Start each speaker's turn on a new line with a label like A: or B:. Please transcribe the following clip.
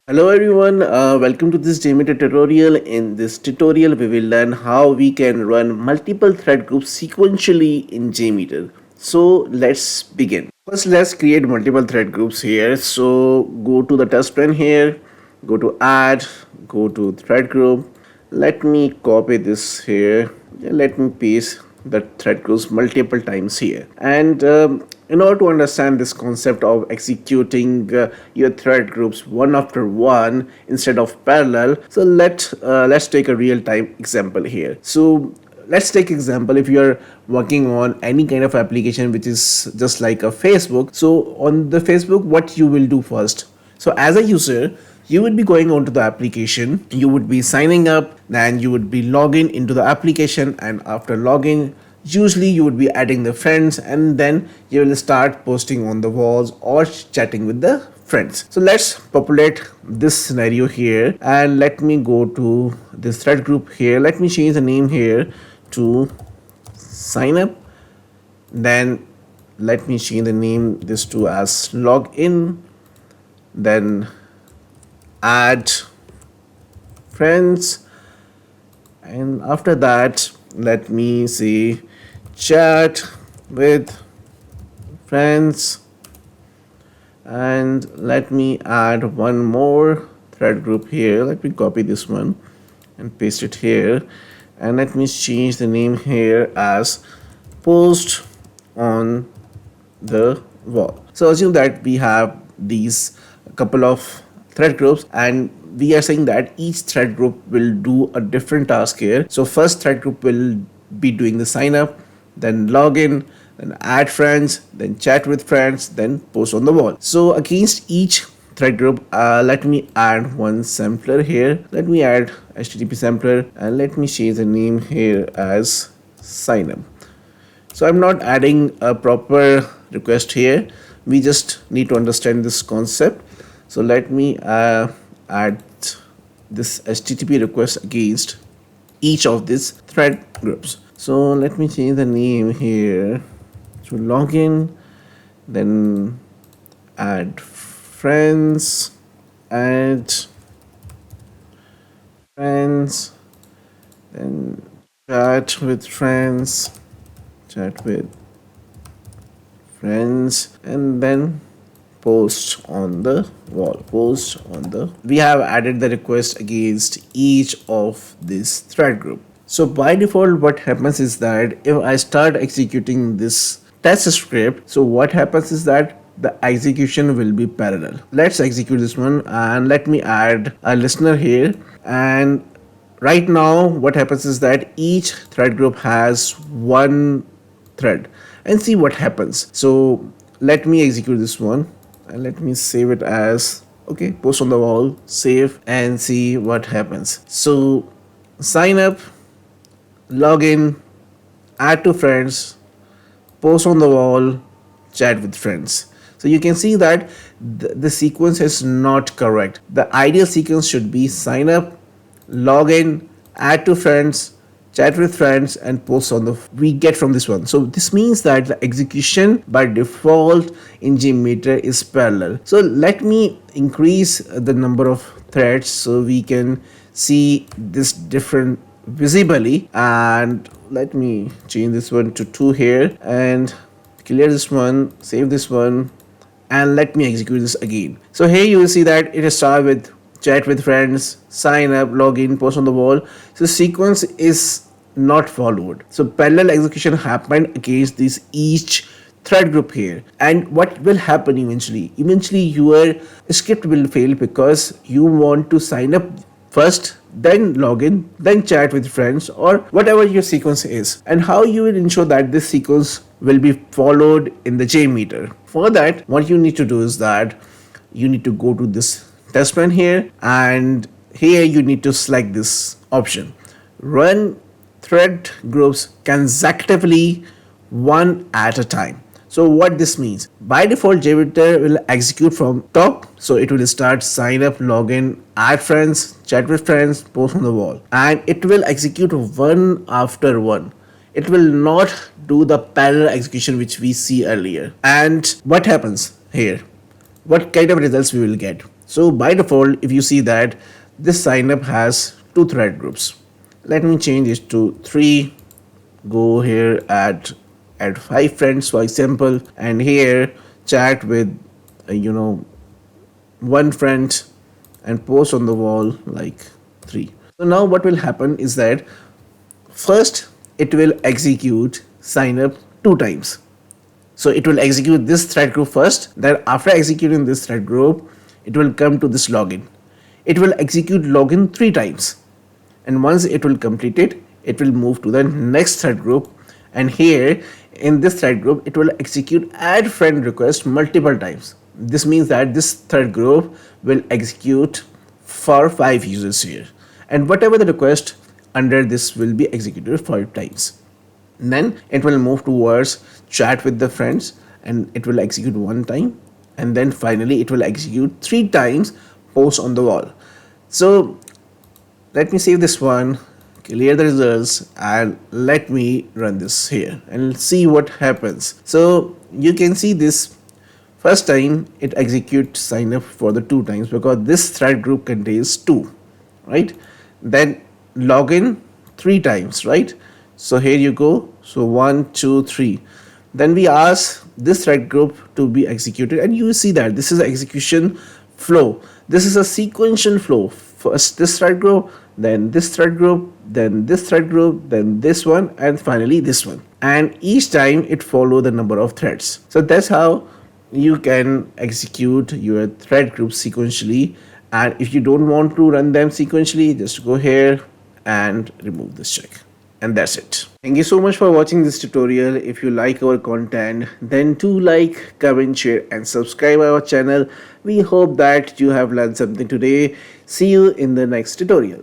A: Hello everyone, welcome to this JMeter tutorial. In this tutorial, we will learn how we can run multiple thread groups sequentially in JMeter. So let's begin. First, let's create multiple thread groups here. So go to the task pane here, go to add, go to thread group. Let me copy this here. Let me paste the thread groups multiple times here. And in order to understand this concept of executing your thread groups one after one instead of parallel, so let's take a real-time example here. So let's take example, if you are working on any kind of application which is just like a Facebook. So on the Facebook, what you will do first, so as a user, you would be going onto the application, you would be signing up, then you would be logging into the application, and after login, usually you would be adding the friends, and then you will start posting on the walls or chatting with the friends. So let's populate this scenario here, and let me go to this thread group here. Let me change the name here to sign up, then let me change the name this to as login, then add friends, and after that let me say chat with friends, and let me add one more thread group here. Let me copy this one and paste it here, and let me change the name here as post on the wall. So assume that we have these couple of thread groups, and we are saying that each thread group will do a different task here. So first thread group will be doing the sign up, then login, then add friends, then chat with friends, then post on the wall. So against each thread group, let me add one sampler here. Let me add HTTP sampler, and let me change the name here as sign up. So I'm not adding a proper request here, we just need to understand this concept. So let me add this HTTP request against each of these thread groups. So let me change the name here to login, then add friends, then chat with friends, and then post on the wall. We have added the request against each of this thread group. So by default, what happens is that if I start executing this test script, so what happens is that the execution will be parallel. Let's execute this one, and let me add a listener here. And right now what happens is that each thread group has one thread, and see what happens. So let me execute this one, and let me save it as okay, post on the wall, save, and see what happens. So sign up, login, add to friends, post on the wall, chat with friends. So you can see that the sequence is not correct. The ideal sequence should be sign up, login, add to friends, chat with friends, and post on the we get from this one. So this means that the execution by default in JMeter is parallel. So let me increase the number of threads so we can see this different visibly, and let me change this one to 2 here, and clear this one, save this one, and let me execute this again. So here you will see that it starts with chat with friends, sign up, login, post on the wall. So sequence is not followed. So parallel execution happened against this each thread group here. And what will happen eventually? Eventually your script will fail because you want to sign up first, then login, then chat with friends, or whatever your sequence is. And how you will ensure that this sequence will be followed in the JMeter? For that, what you need to do is that you need to go to this test pane here, and here you need to select this option, run thread groups consecutively one at a time. So what this means, by default JMeter will execute from top. So it will start sign up, login, add friends, chat with friends, post on the wall, and it will execute one after one. It will not do the parallel execution which we see earlier. And what happens here? What kind of results we will get? So by default, if you see that this sign up has two thread groups, let me change it to 3. Go here, add 5 friends for example, and here chat with one friend and post on the wall like 3. So now what will happen is that first it will execute sign up 2 times. So it will execute this thread group first, then after executing this thread group it will come to this login. It will execute login 3 times, and once it will complete it, it will move to the next thread group, and here in this thread group it will execute add friend request multiple times. This means that this thread group will execute for 5 users here, and whatever the request under this will be executed 5 times. Then it will move towards chat with the friends and it will execute 1 time, and then finally it will execute 3 times post on the wall. So let me save this one, clear the results, and let me run this here and see what happens. So you can see this first time it executes sign up for the 2 times because this thread group contains 2, right? Then login 3 times, right? So here you go. So 1, 2, 3. Then we ask this thread group to be executed, and you see that this is an execution flow. This is a sequential flow. First this thread group, then this thread group, then this thread group, then this one, and finally this one. And each time it follow the number of threads. So that's how you can execute your thread groups sequentially. And if you don't want to run them sequentially, just go here and remove this check, and that's it. Thank you so much for watching this tutorial. If you like our content, then do like, comment, share and subscribe our channel. We hope that you have learned something today. See you in the next tutorial.